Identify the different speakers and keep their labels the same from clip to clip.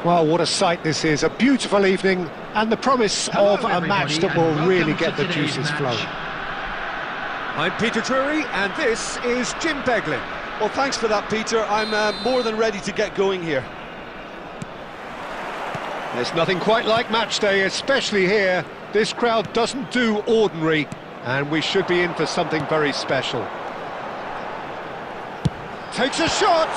Speaker 1: Well, what a sight this is, a beautiful evening and the promise of a match that will really get the juices flowing.
Speaker 2: I'm Peter Drury and this is Jim Beglin.
Speaker 3: Well, thanks for that, Peter. I'm more than ready to get going here.
Speaker 1: There's nothing quite like match day, especially here. This crowd doesn't do ordinary, and we should be in for something very special. Takes a shot!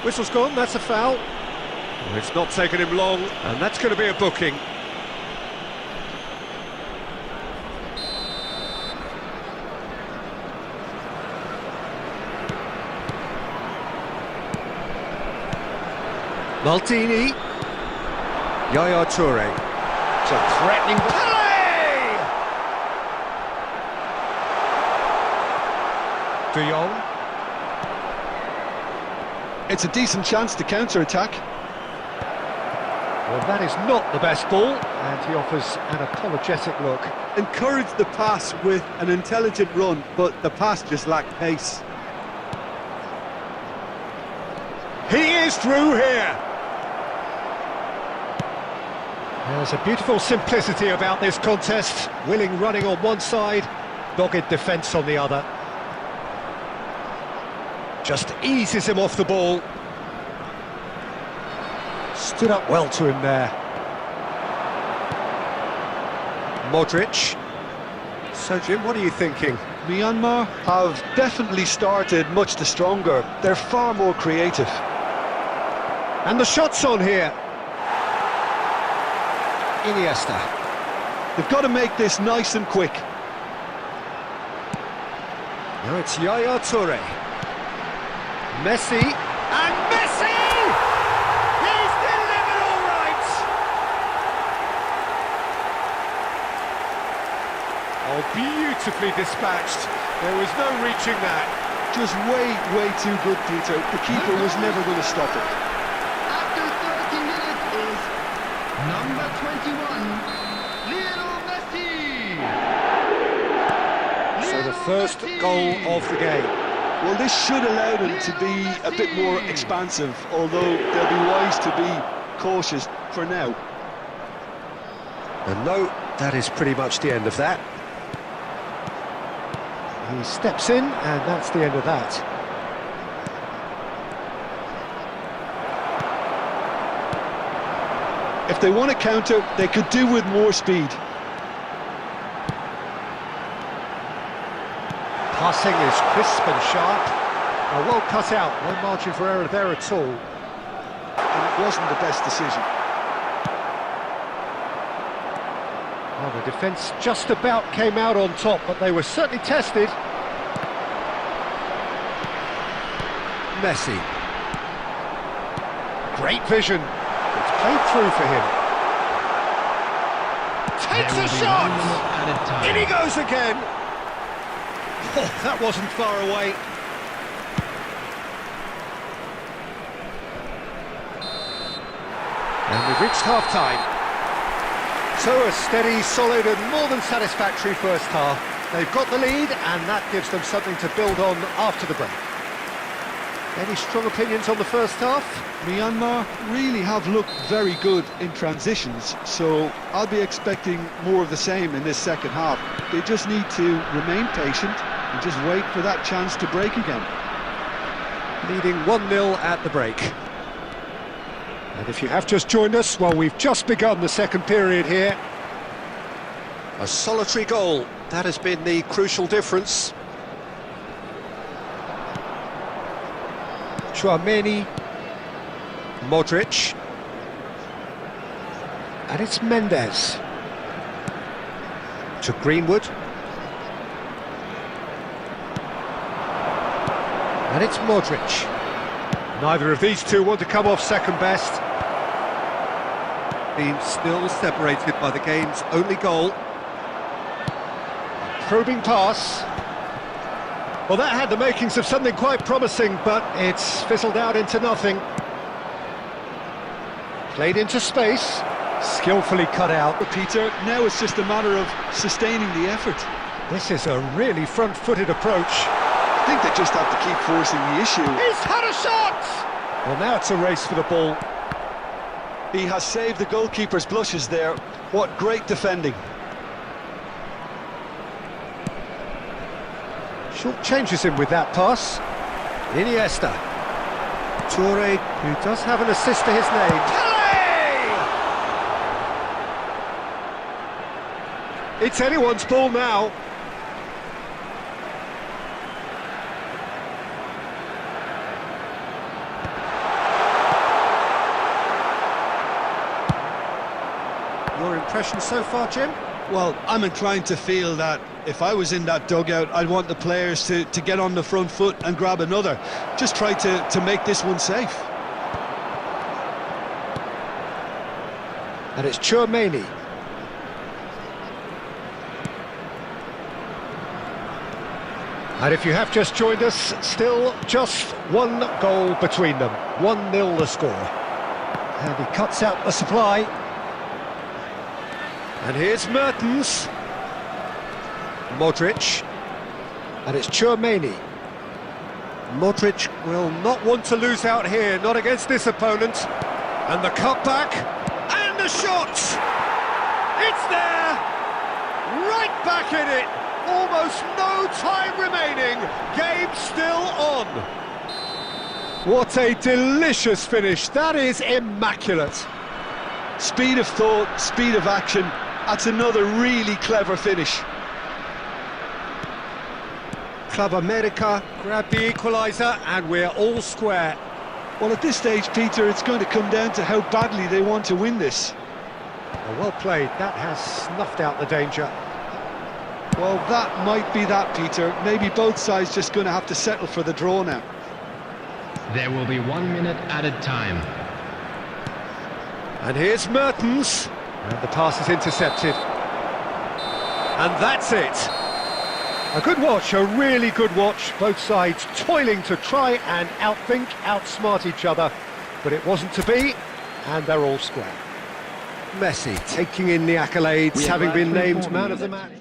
Speaker 2: Whistle's gone, that's a foul. Well, it's not taken him long, and that's going to be a booking. Maldini. Yaya Toure.
Speaker 1: It's a threatening...
Speaker 2: Pele! De Jong.
Speaker 3: It's a decent chance to counter-attack.
Speaker 1: Well, that is not the best ball, and he offers an apologetic look.
Speaker 3: Encouraged the pass with an intelligent run, but the pass just lacked pace.
Speaker 2: He is through here.
Speaker 1: There's a beautiful simplicity about this contest. Willing running on one side, dogged defence on the other. Just eases him off the ball. Stood up well to him there.
Speaker 2: Modric. So, Jim, what are you thinking?
Speaker 3: Myanmar have definitely started much the stronger. They're far more creative.
Speaker 1: And the shot's on here. Iniesta.
Speaker 3: They've got to make this nice and quick.
Speaker 2: Now it's Yaya Toure. Messi, and Messi! He's delivered all right! Oh, beautifully dispatched. There was no reaching that.
Speaker 3: Just way too good, Peter. The keeper was never going to stop it.
Speaker 4: After 30 minutes is number 21, Lionel Messi!
Speaker 2: So the first goal of the game.
Speaker 3: Well, this should allow them to be a bit more expansive, although they'll be wise to be cautious for now.
Speaker 2: And no, that is pretty much the end of that.
Speaker 1: He steps in, and that's the end of that.
Speaker 3: If they want to counter, they could do with more speed.
Speaker 1: Passing is crisp and sharp. Well cut out, no margin for error there at all.
Speaker 3: And it wasn't the best decision.
Speaker 1: Well, the defence just about came out on top, but they were certainly tested.
Speaker 2: Messi.
Speaker 1: Great vision. It's played through for him.
Speaker 2: Takes a shot! In he goes again! Oh, that wasn't far away.
Speaker 1: And we've reached half-time. So a steady, solid and more than satisfactory first half. They've got the lead and that gives them something to build on after the break. Any strong opinions on the first half?
Speaker 3: Myanmar really have looked very good in transitions, so I'll be expecting more of the same in this second half. They just need to remain patient and just wait for that chance to break again.
Speaker 1: Leading 1-0 at the break. And if you have just joined us, well, we've just begun the second period here.
Speaker 2: A solitary goal, that has been the crucial difference.
Speaker 1: Tchouaméni.
Speaker 2: Modric.
Speaker 1: And it's Mendes. To Greenwood. And it's Modric. Neither of these two want to come off second best. Being still separated by the game's only goal. Probing pass. Well, that had the makings of something quite promising, but it's fizzled out into nothing. Played into space, skillfully cut out.
Speaker 3: Peter, now it's just a matter of sustaining the effort.
Speaker 1: This is a really front-footed approach.
Speaker 3: I think they just have to keep forcing the issue.
Speaker 1: He's had a shot! Well, now it's a race for the ball.
Speaker 3: He has saved the goalkeeper's blushes there. What great defending.
Speaker 1: Short changes him with that pass. Iniesta. Toure, who does have an assist to his name. Pele! It's anyone's ball now. Your impression so far, Jim?
Speaker 3: Well, I'm inclined to feel that if I was in that dugout, I'd want the players to get on the front foot and grab another. Just try to make this one safe.
Speaker 1: And it's Tchouaméni. And if you have just joined us, still just one goal between them. 1-0 the score. And he cuts out the supply. And here's Mertens. Modric. And it's Tchouaméni. Modric will not want to lose out here, not against this opponent. And the cutback. And the shot! It's there! Right back in it! Almost no time remaining. Game still on. What a delicious finish. That is immaculate.
Speaker 3: Speed of thought, speed of action. That's another really clever finish.
Speaker 1: Club America grabbed the equaliser and we're all square.
Speaker 3: Well, at this stage, Peter, it's going to come down to how badly they want to win this.
Speaker 1: Well played. That has snuffed out the danger.
Speaker 3: Well, that might be that, Peter. Maybe both sides just going to have to settle for the draw now.
Speaker 2: There will be 1 minute added time.
Speaker 1: And here's Mertens. And the pass is intercepted. And that's it. A good watch, a really good watch. Both sides toiling to try and outthink, outsmart each other. But it wasn't to be, and they're all square. Messi taking in the accolades, having been named man of the match.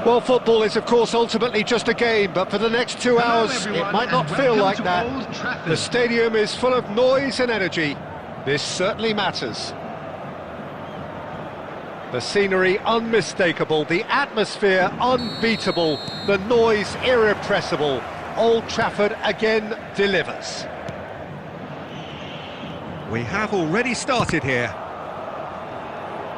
Speaker 1: Well, football is, of course, ultimately just a game, but for the next 2 hours,
Speaker 4: everyone,
Speaker 1: it might not
Speaker 4: and
Speaker 1: feel
Speaker 4: welcome
Speaker 1: like
Speaker 4: to
Speaker 1: that.
Speaker 4: Old Trafford.
Speaker 1: The stadium is full of noise and energy. This certainly matters. The scenery unmistakable, the atmosphere unbeatable, the noise irrepressible. Old Trafford again delivers.
Speaker 2: We have already started here.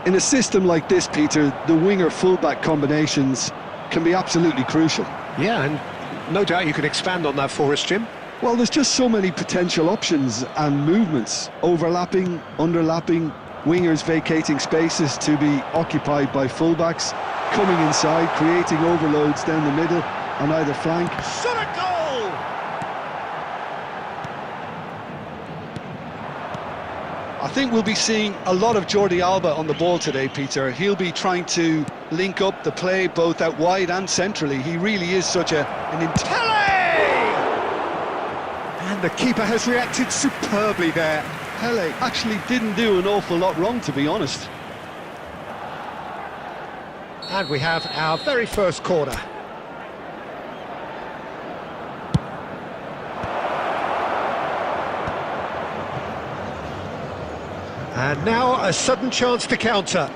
Speaker 3: In a system like this, Peter, the winger-fullback combinations can be absolutely crucial.
Speaker 1: Yeah, and no doubt you can expand on that for us, Jim.
Speaker 3: Well, there's just so many potential options and movements, overlapping, underlapping, wingers vacating spaces to be occupied by fullbacks, coming inside, creating overloads down the middle on either flank.
Speaker 2: Shot a goal!
Speaker 3: I think we'll be seeing a lot of Jordi Alba on the ball today, Peter. He'll be trying to link up the play both out wide and centrally. He really is such an
Speaker 1: And the keeper has reacted superbly there.
Speaker 3: Pele actually didn't do an awful lot wrong, to be honest.
Speaker 1: And we have our very first corner. And now a sudden chance to counter.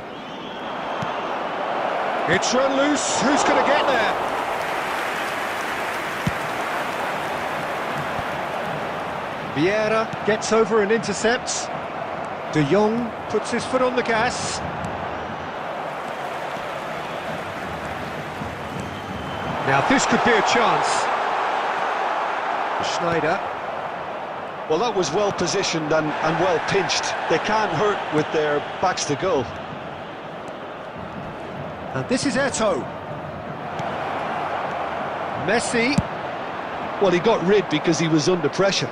Speaker 1: It's run loose. Who's going to get there? Vieira gets over and intercepts. De Jong puts his foot on the gas. Now this could be a chance. Schneider.
Speaker 3: Well, that was well positioned and well pinched. They can't hurt with their backs to goal.
Speaker 1: And this is Eto'o. Messi.
Speaker 3: Well, he got rid because he was under pressure.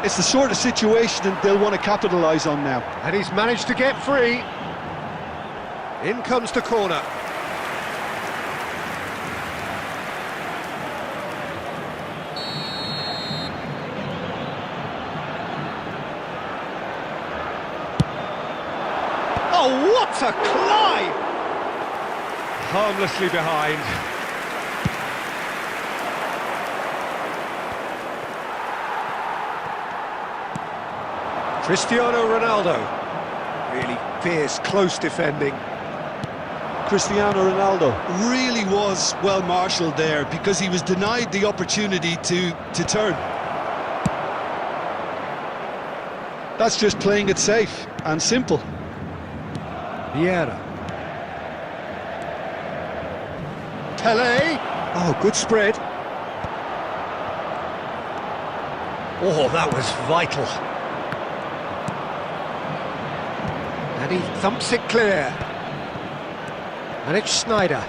Speaker 3: It's the sort of situation that they'll want to capitalise on now.
Speaker 1: And he's managed to get free. In comes the corner. Oh, what a climb! Harmlessly behind. Cristiano Ronaldo. Really fierce, close defending.
Speaker 3: Cristiano Ronaldo really was well marshalled there because he was denied the opportunity to turn. That's just playing it safe and simple.
Speaker 1: Vieira. Pele. Oh, good spread. Oh, that was vital. And he thumps it clear. And it's Schneider.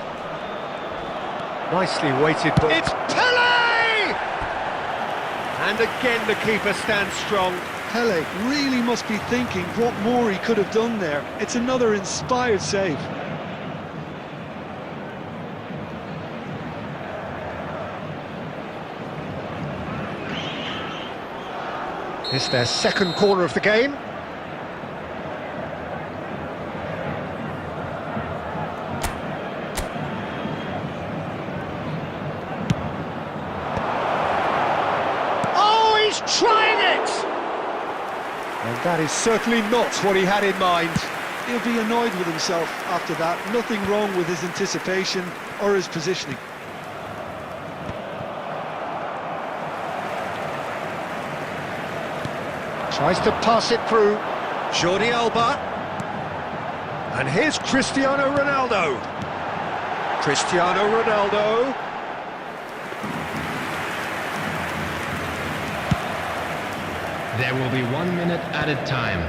Speaker 1: Nicely weighted, but it's Pele! And again the keeper stands strong.
Speaker 3: Pele really must be thinking what more he could have done there. It's another inspired save.
Speaker 1: It's their second corner of the game. Oh, he's trying it! And that is certainly not what he had in mind.
Speaker 3: He'll be annoyed with himself after that. Nothing wrong with his anticipation or his positioning.
Speaker 1: Tries to pass it through. Jordi Alba. And here's Cristiano Ronaldo. Cristiano Ronaldo.
Speaker 5: There will be 1 minute added time.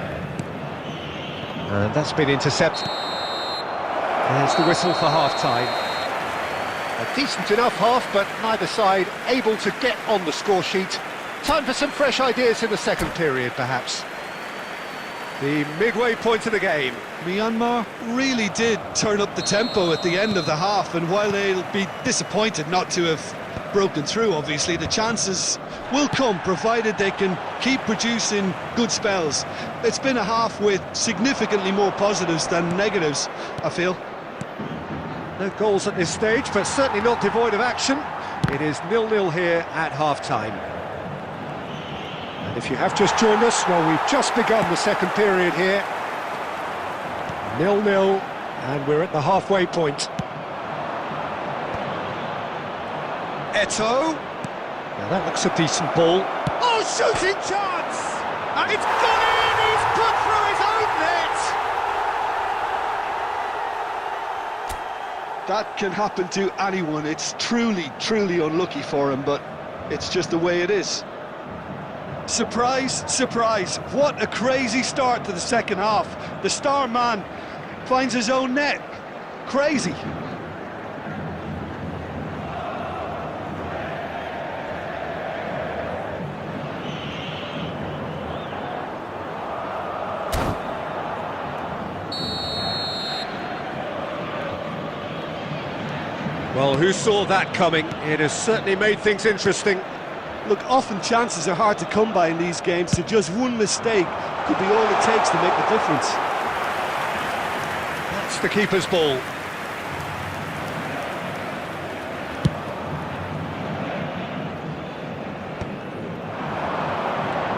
Speaker 1: And that's been intercepted. There's the whistle for half-time. A decent enough half, but neither side able to get on the score sheet. Time for some fresh ideas in the second period, perhaps. The midway point of the game.
Speaker 3: Myanmar really did turn up the tempo at the end of the half, and while they'll be disappointed not to have broken through, obviously, the chances will come, provided they can keep producing good spells. It's been a half with significantly more positives than negatives, I feel.
Speaker 1: No goals at this stage, but certainly not devoid of action. It is 0-0 here at half-time. And if you have just joined us, well, we've just begun the second period here. 0-0, and we're at the halfway point. Eto'o. Now that looks a decent ball. Oh, shooting chance! And it's gone in! He's put through his own net!
Speaker 3: That can happen to anyone. It's truly, truly unlucky for him, but it's just the way it is. Surprise, surprise. What a crazy start to the second half. The star man finds his own net. Crazy.
Speaker 1: Well, who saw that coming? It has certainly made things interesting.
Speaker 3: Look, often chances are hard to come by in these games, so just one mistake could be all it takes to make the difference.
Speaker 1: That's the keeper's ball.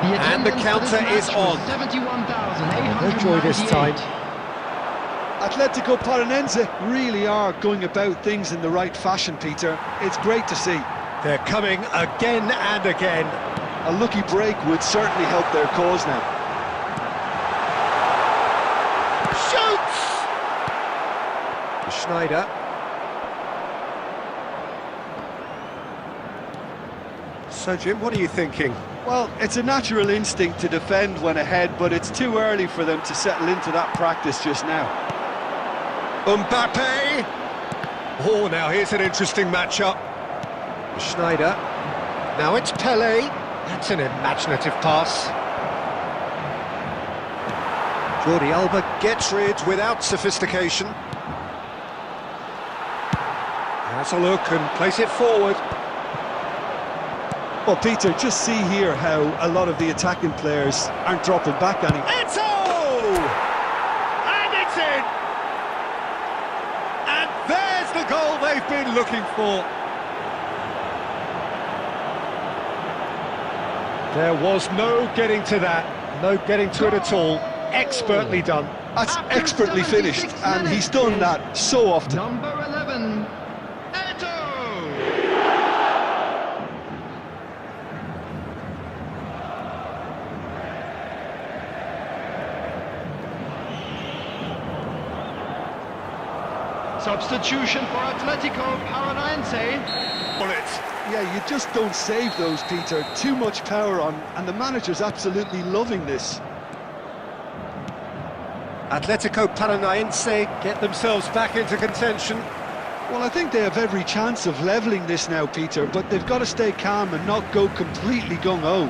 Speaker 1: And the counter is on. No joy this time.
Speaker 3: Atletico Paranense really are going about things in the right fashion, Peter. It's great to see.
Speaker 1: They're coming again and again.
Speaker 3: A lucky break would certainly help their cause now.
Speaker 1: Shoots! Schneider. So, Jim, what are you thinking?
Speaker 3: Well, it's a natural instinct to defend when ahead, but it's too early for them to settle into that practice just now.
Speaker 1: Mbappe! Oh, now here's an interesting matchup. Schneider. Now it's Pele. That's an imaginative pass. Jordi Alba gets rid without sophistication. Has a look and plays it forward.
Speaker 3: Well, Peter, just see here how a lot of the attacking players aren't dropping back any.
Speaker 1: Eto'o! And it's in! And there's the goal they've been looking for. There was no getting to that, no getting to it at all. Expertly done.
Speaker 3: That's expertly finished, and he's done that so often.
Speaker 4: Number 11, Eto'o. Substitution for Atletico Paranaense.
Speaker 1: On it.
Speaker 3: Yeah, you just don't save those, Peter. Too much power on, and the manager's absolutely loving this.
Speaker 1: Atletico Paranaense get themselves back into contention.
Speaker 3: Well, I think they have every chance of levelling this now, Peter, but they've got to stay calm and not go completely gung-ho.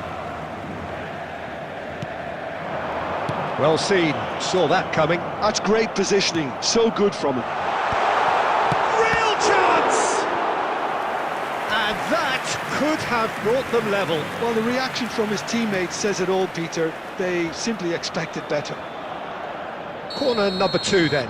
Speaker 1: Well seen, saw that coming.
Speaker 3: That's great positioning, so good from him.
Speaker 1: Real chance! And that could have brought them level.
Speaker 3: Well, the reaction from his teammates says it all, Peter. They simply expected better.
Speaker 1: Corner number 2 then.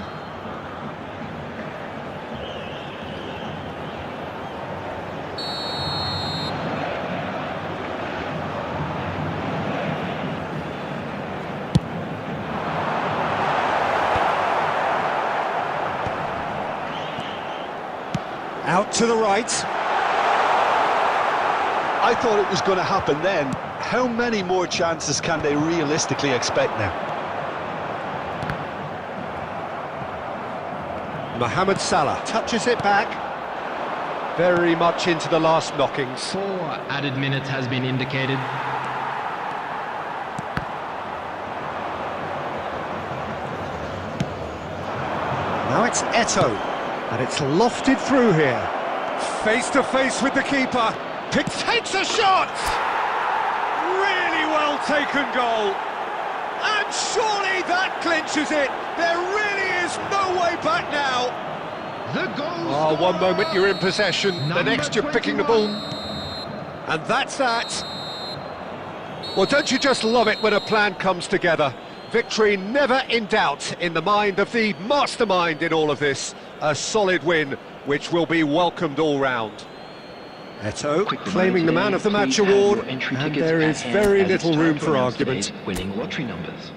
Speaker 1: Out to the right.
Speaker 3: I thought it was going to happen then. How many more chances can they realistically expect now?
Speaker 1: Mohamed Salah touches it back. Very much into the last knockings.
Speaker 5: 4 added minutes has been indicated.
Speaker 1: Now it's Eto'o, and it's lofted through here. Face to face with the keeper. Takes a shot! Really well taken goal. And surely that clinches it. There really is no way back now.
Speaker 4: The goal.
Speaker 1: Oh, one moment you're in possession, the
Speaker 4: Number
Speaker 1: next you're picking the ball.
Speaker 4: 21.
Speaker 1: And that's that. Well, don't you just love it when a plan comes together? Victory never in doubt in the mind of the mastermind in all of this. A solid win, which will be welcomed all round. Eto'o claiming the Man of the Match award, and there is very little room for argument.
Speaker 6: Winning lottery numbers.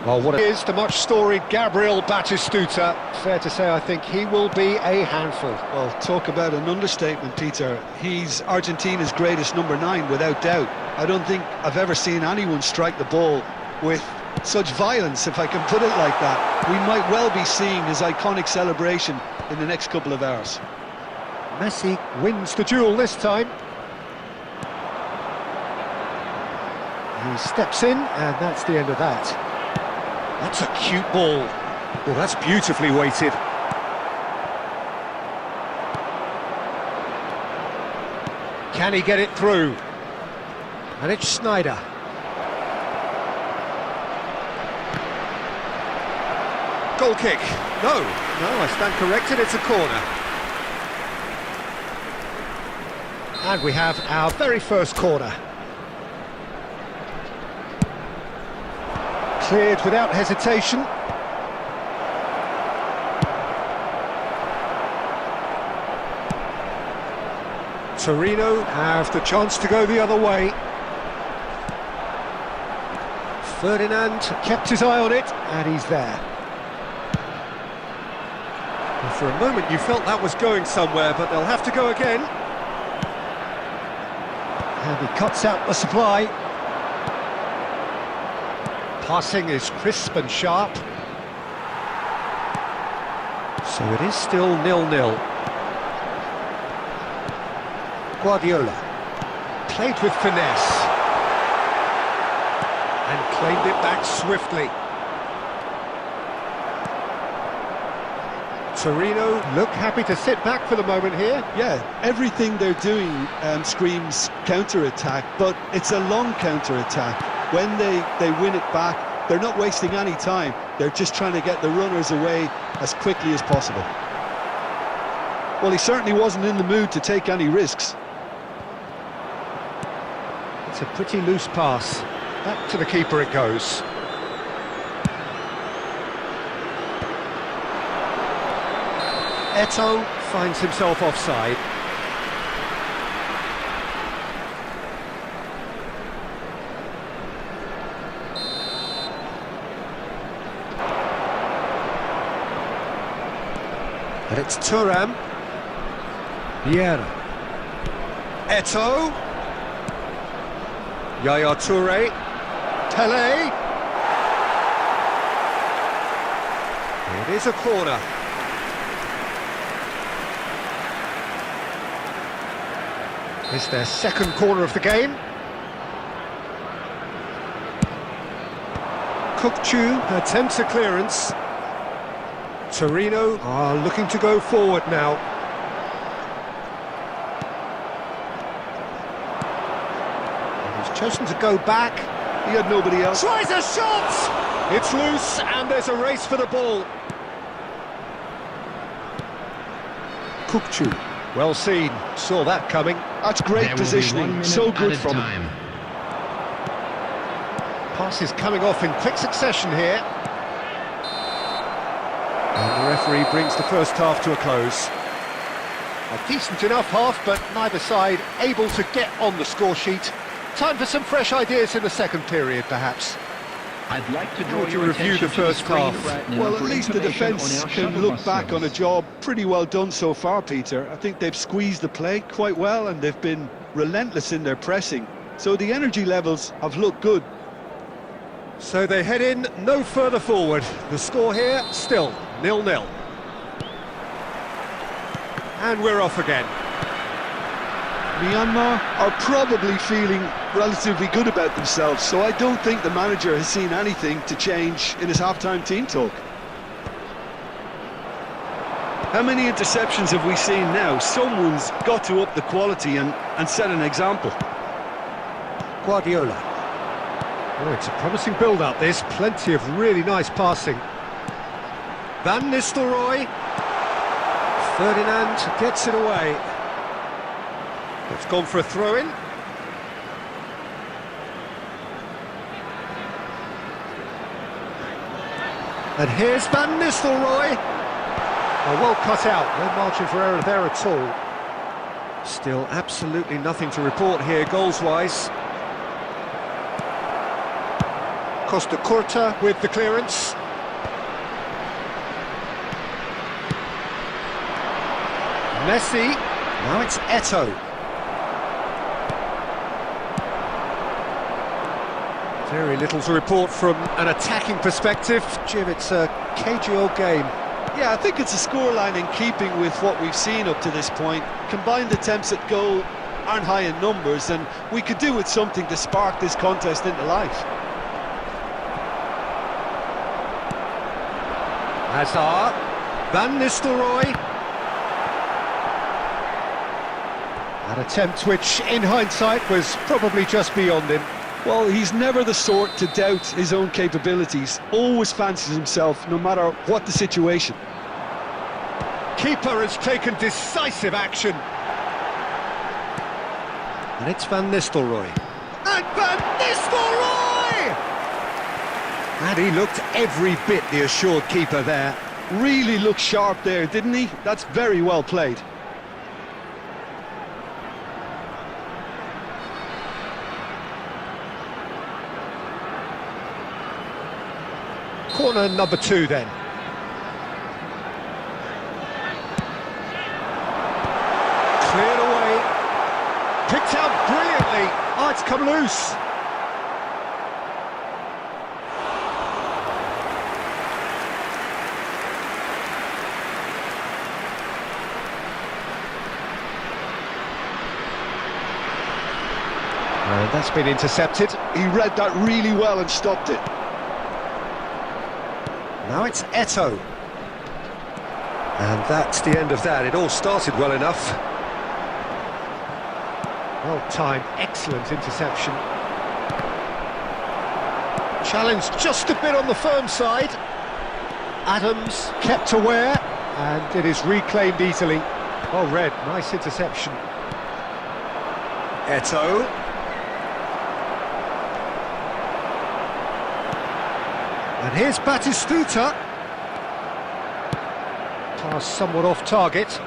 Speaker 1: Well, what is the much-storied Gabriel Batistuta? Fair to say, I think he will be a handful.
Speaker 3: Well, talk about an understatement, Peter. He's Argentina's greatest number 9, without doubt. I don't think I've ever seen anyone strike the ball with such violence, if I can put it like that. We might well be seeing his iconic celebration in the next couple of hours.
Speaker 1: Messi wins the duel this time. He steps in, and that's the end of that. That's a cute ball. Well, that's beautifully weighted. Can he get it through? And it's Schneider. Goal kick. No, I stand corrected, it's a corner. And we have our very first corner. Cleared without hesitation. Torino have the chance to go the other way. Ferdinand kept his eye on it, and he's there. Well, for a moment you felt that was going somewhere, but they'll have to go again. And he cuts out the supply. Passing is crisp and sharp. So it is still 0-0. Guardiola played with finesse and claimed it back swiftly. Torino look happy to sit back for the moment here.
Speaker 3: Yeah, everything they're doing screams counter-attack, but it's a long counter-attack. When they win it back, they're not wasting any time. They're just trying to get the runners away as quickly as possible. Well, he certainly wasn't in the mood to take any risks.
Speaker 1: It's a pretty loose pass. Back to the keeper it goes. Eto'o finds himself offside. And it's Thuram. Vieira. Eto'o. Yaya Toure. Tele. It is a corner. It's their second corner of the game. Kukçu attempts a clearance. Torino are looking to go forward now. And he's chosen to go back.
Speaker 3: He had nobody else.
Speaker 1: Tries a shot! It's loose and there's a race for the ball. Kukçu, well seen, saw that coming.
Speaker 3: That's great
Speaker 5: There will be 1
Speaker 3: positioning,
Speaker 5: minute
Speaker 3: so good
Speaker 5: added
Speaker 3: from him.
Speaker 5: time.
Speaker 1: Pass is coming off in quick succession here. And the referee brings the first half to a close. A decent enough half, but neither side able to get on the score sheet. Time for some fresh ideas in the second period, perhaps.
Speaker 6: I'd like to
Speaker 1: How
Speaker 6: draw
Speaker 1: would you
Speaker 6: your
Speaker 1: review
Speaker 6: attention
Speaker 1: the
Speaker 6: to
Speaker 1: first
Speaker 6: screen
Speaker 1: half?
Speaker 6: right now
Speaker 3: Well, at
Speaker 6: for
Speaker 3: least the
Speaker 6: information on
Speaker 3: defence
Speaker 6: our
Speaker 3: can
Speaker 6: shuttle
Speaker 3: look
Speaker 6: bus
Speaker 3: back on a
Speaker 6: service.
Speaker 3: job pretty well done so far, Peter. I think they've squeezed the play quite well and they've been relentless in their pressing. So the energy levels have looked good.
Speaker 1: So they head in no further forward. The score here, still 0-0. And we're off again.
Speaker 3: Myanmar are probably feeling relatively good about themselves, so I don't think the manager has seen anything to change in his half-time team talk. How many interceptions have we seen now? Someone's got to up the quality and set an example.
Speaker 1: Guardiola. Oh, it's a promising build-up, this. Plenty of really nice passing. Van Nistelrooy. Ferdinand gets it away. It's gone for a throw-in. And here's Van Nistelrooy. Oh, well cut out. No margin for error there at all. Still absolutely nothing to report here, goals-wise. Costa Curta with the clearance. Messi. Now it's Eto'o. Very little to report from an attacking perspective. Jim, it's a cagey old game.
Speaker 3: Yeah, I think it's a scoreline in keeping with what we've seen up to this point. Combined attempts at goal aren't high in numbers, and we could do with something to spark this contest into life.
Speaker 1: Hazard. Van Nistelrooy. An attempt which, in hindsight, was probably just beyond him.
Speaker 3: Well, he's never the sort to doubt his own capabilities. Always fancies himself, no matter what the situation.
Speaker 1: Keeper has taken decisive action. And it's Van Nistelrooy. And Van Nistelrooy! And he looked every bit the assured keeper there.
Speaker 3: Really looked sharp there, didn't he? That's very well played.
Speaker 1: Corner number 2 then. Cleared away. Picked out brilliantly. Oh, it's come loose. And that's been intercepted.
Speaker 3: He read that really well and stopped it.
Speaker 1: Now it's Eto'o. And that's the end of that. It all started well enough. Well timed, excellent interception. Challenged just a bit on the firm side. Adams kept aware, and it is reclaimed easily. Well read, nice interception. Eto'o. And here's Batistuta. Pass somewhat off target.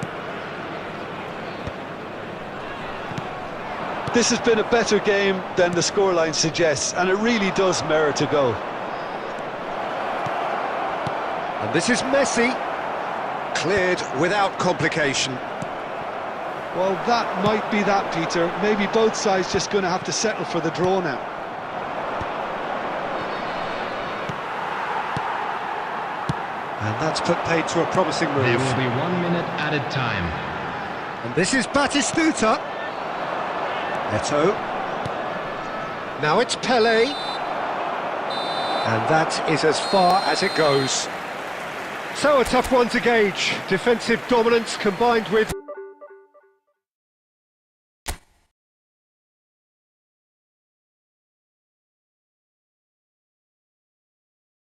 Speaker 3: This has been a better game than the scoreline suggests, and it really does merit a go.
Speaker 1: And this is Messi. Cleared without complication.
Speaker 3: Well, that might be that, Peter. Maybe both sides just going to have to settle for the draw now.
Speaker 1: And that's put paid to a promising move.
Speaker 5: There will be 1 minute added time.
Speaker 1: And this is Batistuta. Eto'o. Now it's Pelé. And that is as far as it goes. So a tough one to gauge. Defensive dominance combined with...